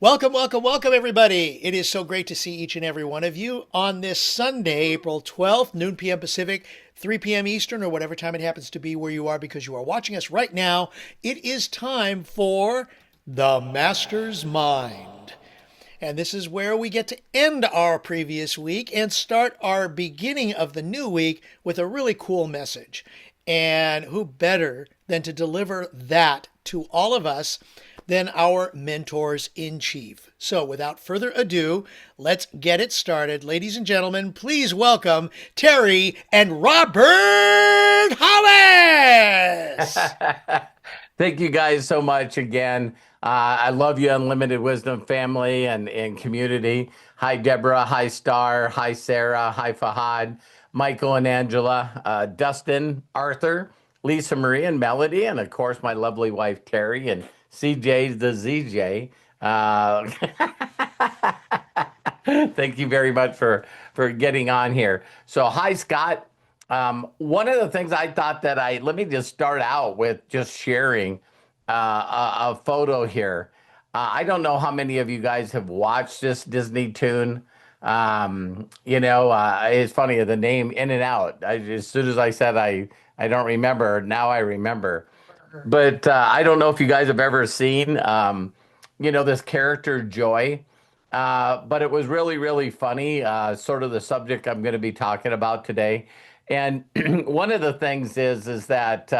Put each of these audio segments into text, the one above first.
Welcome, welcome, welcome, everybody. It is so great to see each and every one of you on this Sunday, April 12th, noon p.m. Pacific, 3 p.m. Eastern, or whatever time it happens to be where you are because you are watching us right now. It is time for The Master's Mind. And this is where we get to end our previous week and start our beginning of the new week with a really cool message. And who better than to deliver that to all of us than our mentors in chief? So without further ado, let's get it started. Ladies and gentlemen, please welcome Terry and Robert Hollis. Thank you guys so much again. I love you, Unlimited Wisdom family and community. Hi, Deborah. Hi, Star. Hi, Sarah. Hi, Fahad, Michael and Angela, Dustin, Arthur, Lisa Marie, and Melody, and of course, my lovely wife, Terry, and CJ the ZJ. Thank you very much for getting on here. So, hi, Scott. One of the things I thought that let me just start out with just sharing a photo here. I don't know how many of you guys have watched this Disney tune. It's funny, the name In and Out. As soon as I said I don't remember, now I remember. But I don't know if you guys have ever seen, this character Joy. But it was really, really funny, sort of the subject I'm going to be talking about today. And one of the things is that,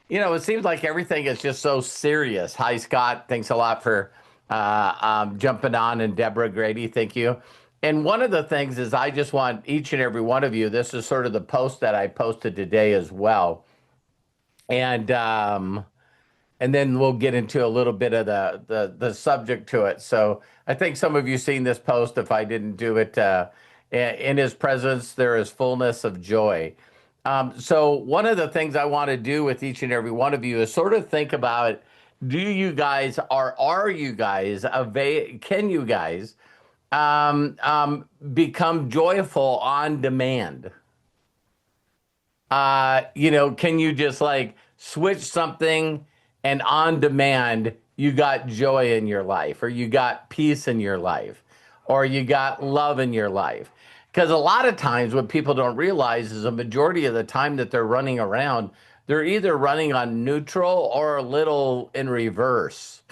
it seems like everything is just so serious. Hi, Scott. Thanks a lot for jumping on. And Deborah Grady, thank you. And one of the things is I just want each and every one of you, this is sort of the post that I posted today as well. And then we'll get into a little bit of the subject to it. So I think some of you seen this post. If I didn't do it, in his presence there is fullness of joy. So one of the things I want to do with each and every one of you is sort of think about: do you guys, or are you guys, can you guys become joyful on demand? Can you just like switch something and on demand you got joy in your life, or you got peace in your life, or you got love in your life? Because a lot of times what people don't realize is a majority of the time that they're running around, they're either running on neutral or a little in reverse.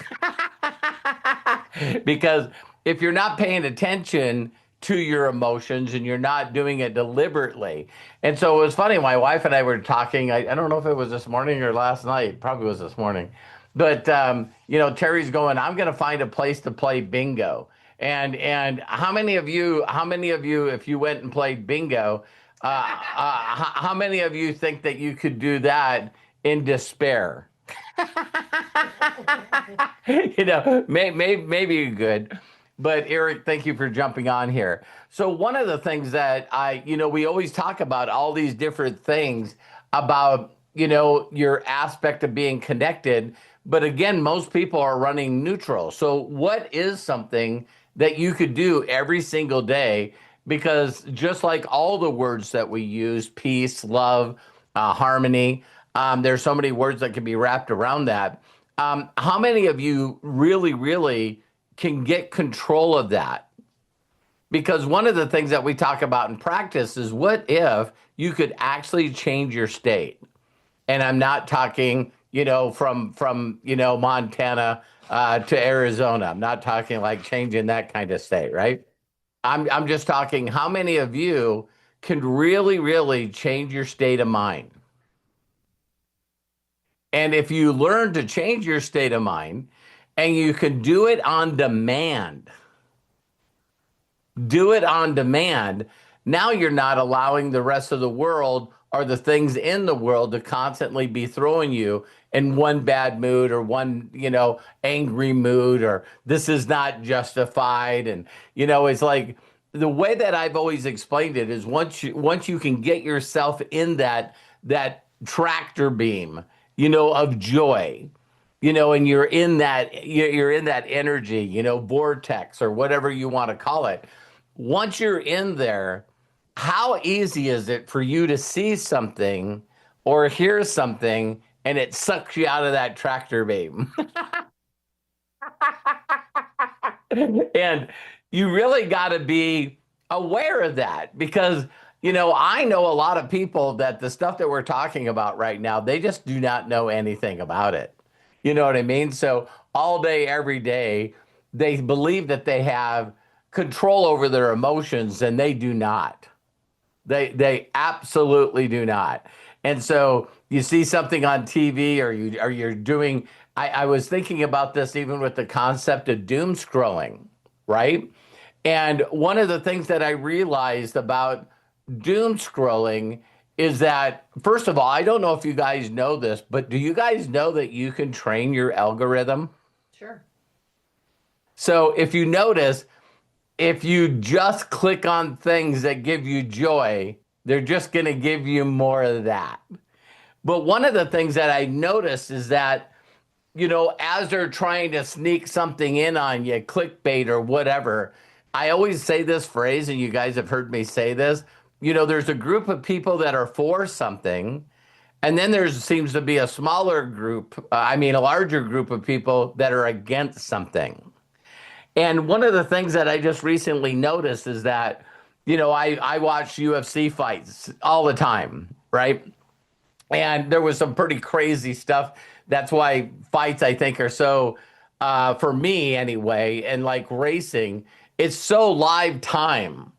Because if you're not paying attention to your emotions and you're not doing it deliberately. And so it was funny, my wife and I were talking. I don't know if it was this morning or last night, probably was this morning. But Terry's going, I'm going to find a place to play bingo. And how many of you, if you went and played bingo, how many of you think that you could do that in despair? Maybe you could. But Eric, thank you for jumping on here. So one of the things that we always talk about all these different things about, your aspect of being connected. But again, most people are running neutral. So what is something that you could do every single day? Because just like all the words that we use, peace, love, harmony, there's so many words that can be wrapped around that. How many of you really, really can get control of that? Because one of the things that we talk about in practice is, what if you could actually change your state? And I'm not talking, from Montana to Arizona. I'm not talking like changing that kind of state, right? I'm just talking, how many of you can really, really change your state of mind? And if you learn to change your state of mind and you can do it on demand, now you're not allowing the rest of the world or the things in the world to constantly be throwing you in one bad mood, or one, angry mood, or this is not justified. And, it's like, the way that I've always explained it is, once you can get yourself in that tractor beam, of joy, and you're in that energy, vortex, or whatever you want to call it. Once you're in there, how easy is it for you to see something or hear something and it sucks you out of that tractor beam? And you really got to be aware of that because, I know a lot of people that the stuff that we're talking about right now, they just do not know anything about it. You know what I mean? So all day, every day, they believe that they have control over their emotions and they do not. They absolutely do not. And so you see something on TV or you're doing I was thinking about this even with the concept of doom scrolling, right? And one of the things that I realized about doom scrolling is that, first of all, I don't know if you guys know this, but do you guys know that you can train your algorithm? Sure. So if you notice, if you just click on things that give you joy, they're just going to give you more of that. But one of the things that I noticed is that, as they're trying to sneak something in on you, clickbait or whatever, I always say this phrase, and you guys have heard me say this. There's a group of people that are for something, and then there seems to be a smaller group, a larger group of people that are against something. And one of the things that I just recently noticed is that, I watch UFC fights all the time, right? And there was some pretty crazy stuff. That's why fights, I think, are so, for me anyway, and like racing, it's so live time.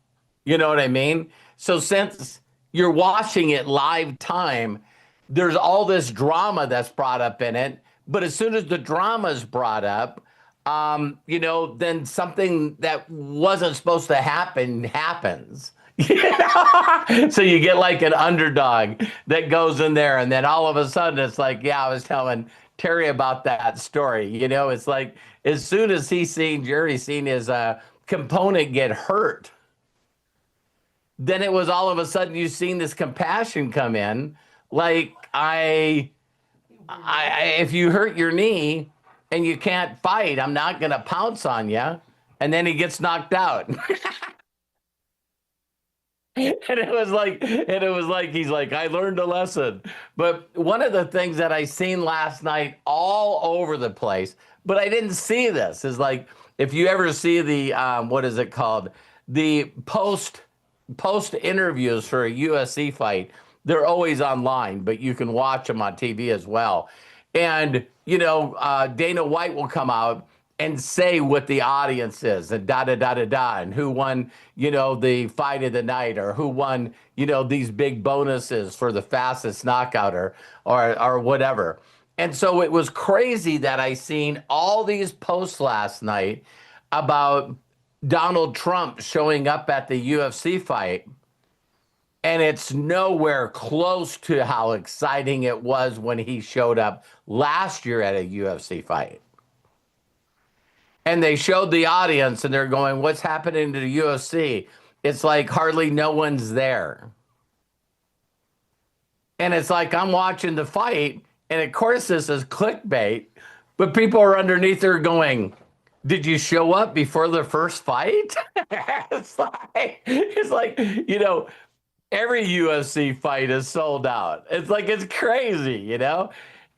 You know what I mean? So since you're watching it live time, there's all this drama that's brought up in it. But as soon as the drama is brought up, then something that wasn't supposed to happen happens. So you get like an underdog that goes in there, and then all of a sudden it's like, yeah, I was telling Terry about that story. It's like as soon as Jerry seen his component get hurt, then it was all of a sudden you seen this compassion come in. Like if you hurt your knee and you can't fight, I'm not gonna pounce on you. And then he gets knocked out. And it was like he's like, I learned a lesson. But one of the things that I seen last night all over the place, but I didn't see this, is like if you ever see the what is it called? The post interviews for a USC fight, they're always online, but you can watch them on TV as well. And Dana White will come out and say what the audience is, and da da da da da, and who won, the fight of the night, or who won, these big bonuses for the fastest knockout, or whatever. And so it was crazy that I seen all these posts last night about Donald Trump showing up at the UFC fight, and it's nowhere close to how exciting it was when he showed up last year at a UFC fight. And they showed the audience and they're going, what's happening to the UFC? It's like hardly no one's there. And it's like I'm watching the fight, and of course this is clickbait, but people are underneath there going, did you show up before the first fight? it's like, every UFC fight is sold out. It's crazy.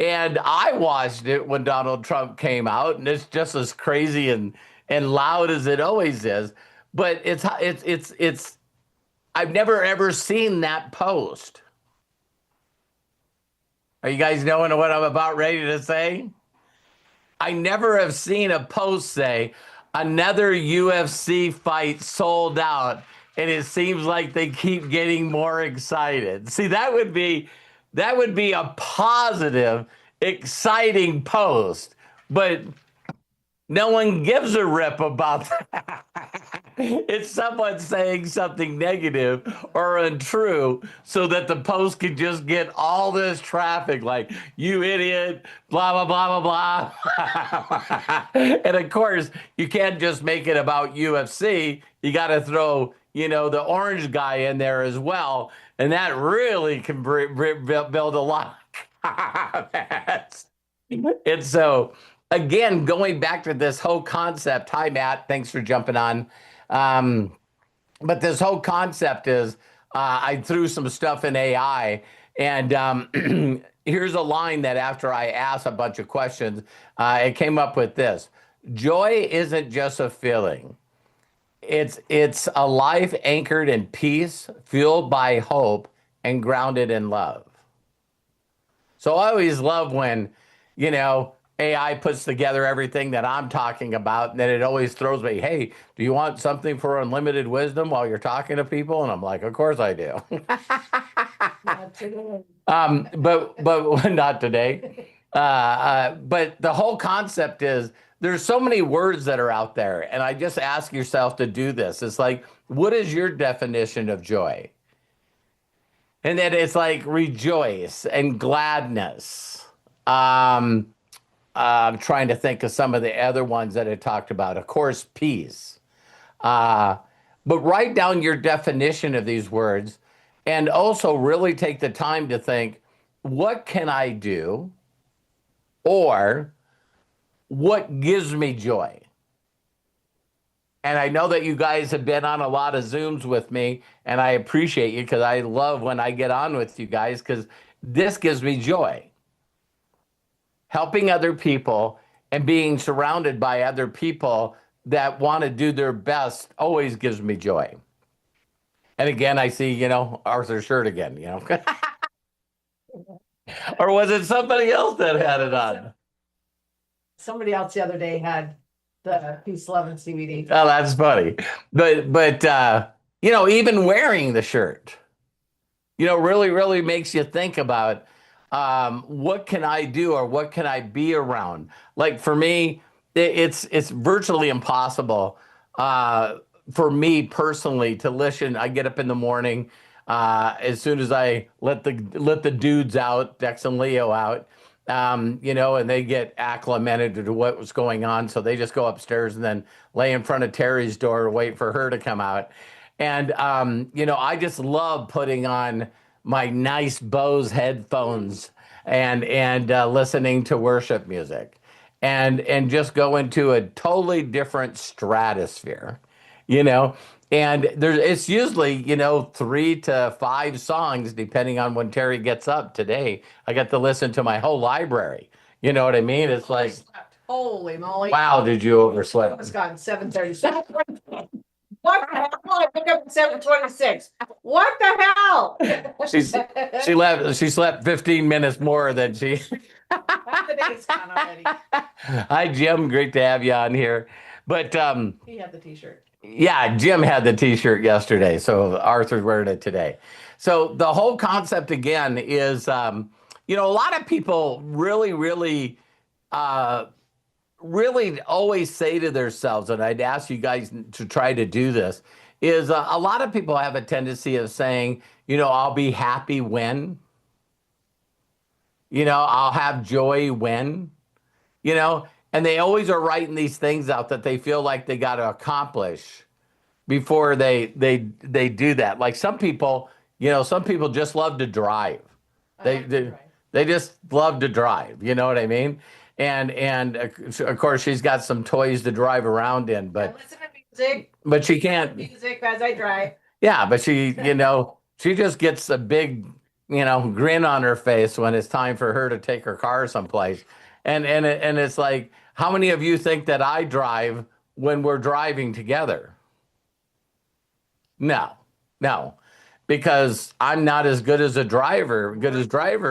And I watched it when Donald Trump came out, and it's just as crazy and loud as it always is. But it's I've never ever seen that post. Are you guys knowing what I'm about ready to say? I never have seen a post say another UFC fight sold out, and it seems like they keep getting more excited. See, that would be a positive, exciting post, but no one gives a rip about that. It's someone saying something negative or untrue so that the post can just get all this traffic, like, you idiot, blah, blah, blah, blah, blah. And of course, you can't just make it about UFC. You got to throw, the orange guy in there as well. And that really can build a lot of comments. And so, again, going back to this whole concept. Hi, Matt. Thanks for jumping on. But this whole concept is I threw some stuff in AI, and here's a line that after I asked a bunch of questions, it came up with this. Joy isn't just a feeling. It's a life anchored in peace, fueled by hope, and grounded in love. So I always love when, AI puts together everything that I'm talking about, and then it always throws me, hey, do you want something for unlimited wisdom while you're talking to people? And I'm like, of course I do. Not today. But not today. But the whole concept is there's so many words that are out there, and I just ask yourself to do this. It's like, what is your definition of joy? And then it's like rejoice and gladness. Um, I'm trying to think of some of the other ones that I talked about. Of course, peace. Uh, but write down your definition of these words and also really take the time to think, what can I do? Or what gives me joy? And I know that you guys have been on a lot of Zooms with me, and I appreciate you because I love when I get on with you guys because this gives me joy. Helping other people and being surrounded by other people that want to do their best always gives me joy. And again, I see, Arthur's shirt again, or was it somebody else that had it on? Somebody else the other day had the Peace, Love, and CBD. Oh, that's funny. But even wearing the shirt, really, really makes you think about what can I do or what can I be around? Like for me, it's virtually impossible for me personally to listen. I get up in the morning as soon as I let the dudes out, Dex and Leo out, and they get acclimated to what was going on. So they just go upstairs and then lay in front of Terry's door, wait for her to come out. And I just love putting on my nice Bose headphones and listening to worship music, and just go into a totally different stratosphere, you know. And it's usually 3 to 5 songs depending on when Terry gets up. Today, I got to listen to my whole library. You know what I mean? It's like, Holy moly. wow, did you oversleep? It's gone 7:37. What the hell? I picked up at 7:26. What the hell? She slept 15 minutes more than she. Half the day's gone already. Hi, Jim. Great to have you on here. But He had the t-shirt. yeah, Jim had the t-shirt yesterday, so Arthur's wearing it today. So the whole concept again is, a lot of people really, really, really always say to themselves, and I'd ask you guys to try to do this, is a lot of people have a tendency of saying, I'll be happy when, I'll have joy when, and they always are writing these things out that they feel like they got to accomplish before they do that. Like some people just love to drive. They just love to drive. You know what I mean? And of course she's got some toys to drive around in, I listen to music. but she can't. Music as I drive. Yeah, but she just gets a big, grin on her face when it's time for her to take her car someplace. And it's like, how many of you think that I drive when we're driving together? No, no, because I'm not as good as driver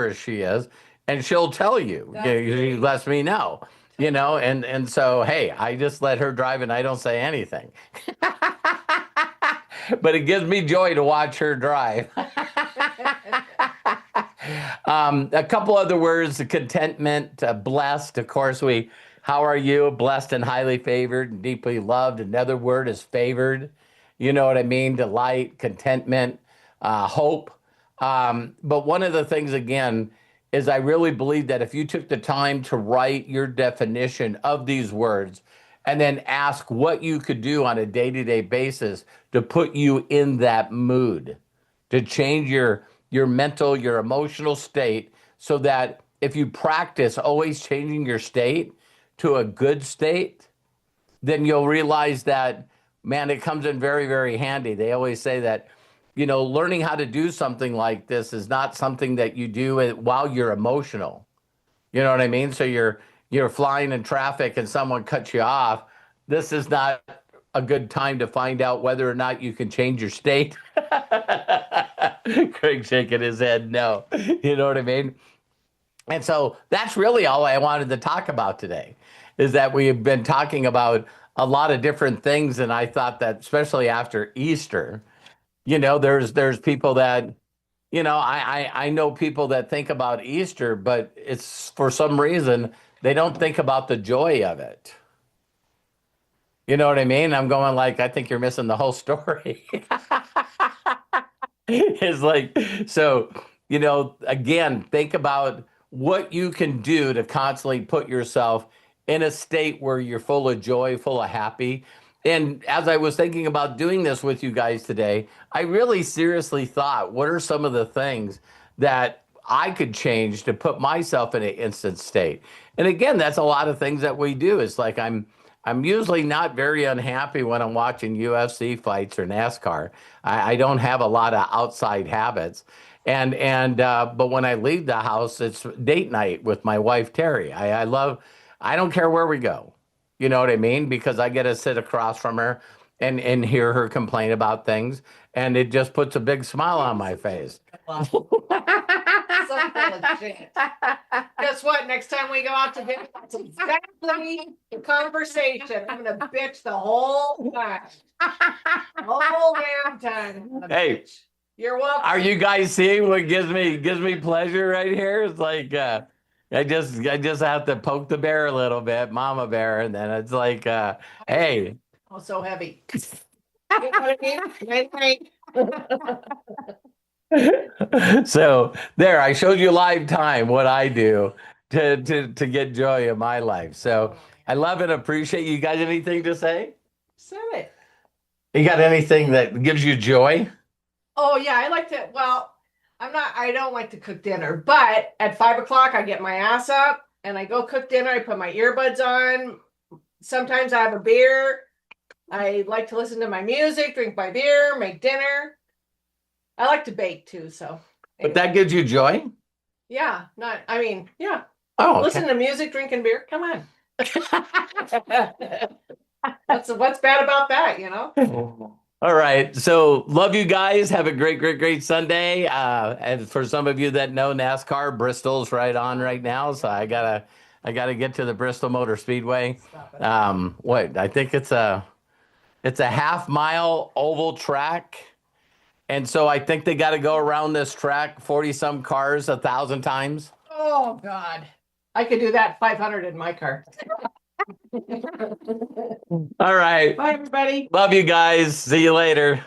as she is, and she'll tell you. She lets me know, and so hey, I just let her drive and I don't say anything. But it gives me joy to watch her drive. A couple other words: contentment, blessed. Of course, how are you? Blessed and highly favored, and deeply loved. Another word is favored. You know what I mean? Delight, contentment, hope. But one of the things, again, is I really believe that if you took the time to write your definition of these words and then ask what you could do on a day-to-day basis to put you in that mood, to change your mental, your emotional state, so that if you practice always changing your state to a good state, then you'll realize that, man, it comes in very, very handy. They always say that, learning how to do something like this is not something that you do while you're emotional. You know what I mean? So you're flying in traffic and someone cuts you off, this is not a good time to find out whether or not you can change your state. Craig shaking his head no. You know what I mean? And so that's really all I wanted to talk about today, is that we've been talking about a lot of different things. And I thought that especially after Easter, there's people that, I know people that think about Easter, but it's for some reason they don't think about the joy of it. You know what I mean? I'm going like, I think you're missing the whole story. It's like, so, again, think about what you can do to constantly put yourself in a state where you're full of joy, full of happy. And as I was thinking about doing this with you guys today, I really seriously thought, what are some of the things that I could change to put myself in an instant state? And again, that's a lot of things that we do. It's like I'm usually not very unhappy when I'm watching UFC fights or NASCAR. I don't have a lot of outside habits. But when I leave the house, it's date night with my wife, Terry. I don't care where we go. You know what I mean? Because I get to sit across from her and hear her complain about things. And it just puts a big smile on my face. So full of shit. Guess what? Next time we go out to dinner, that's exactly the conversation. I'm gonna bitch the whole time. The whole damn time. I'm gonna Hey. bitch. You're welcome. Are you guys seeing what gives me pleasure right here? It's like I just have to poke the bear a little bit, Mama Bear, and then it's like, hey. Oh, so heavy. You know what I mean? So there, I showed you live time what I do to get joy in my life. So I love and appreciate you guys. Anything to say? Said it. You got anything that gives you joy? Oh yeah, I like to. Well, I don't like to cook dinner, but at 5 o'clock I get my ass up and I go cook dinner. I put my earbuds on. Sometimes I have a beer. I like to listen to my music, drink my beer, make dinner. I like to bake too, so. But that gives you joy? Yeah, yeah. Oh, okay. Listen to music, drinking beer. Come on. What's bad about that, you know? All right. So love you guys. Have a great Sunday. And for some of you that know NASCAR, Bristol's right on right now. So I gotta get to the Bristol Motor Speedway. I think it's a half-mile oval track. And so I think they got to go around this track 40 some cars 1,000 times. Oh God. I could do that 500 in my car. All right. Bye everybody. Love you guys. See you later.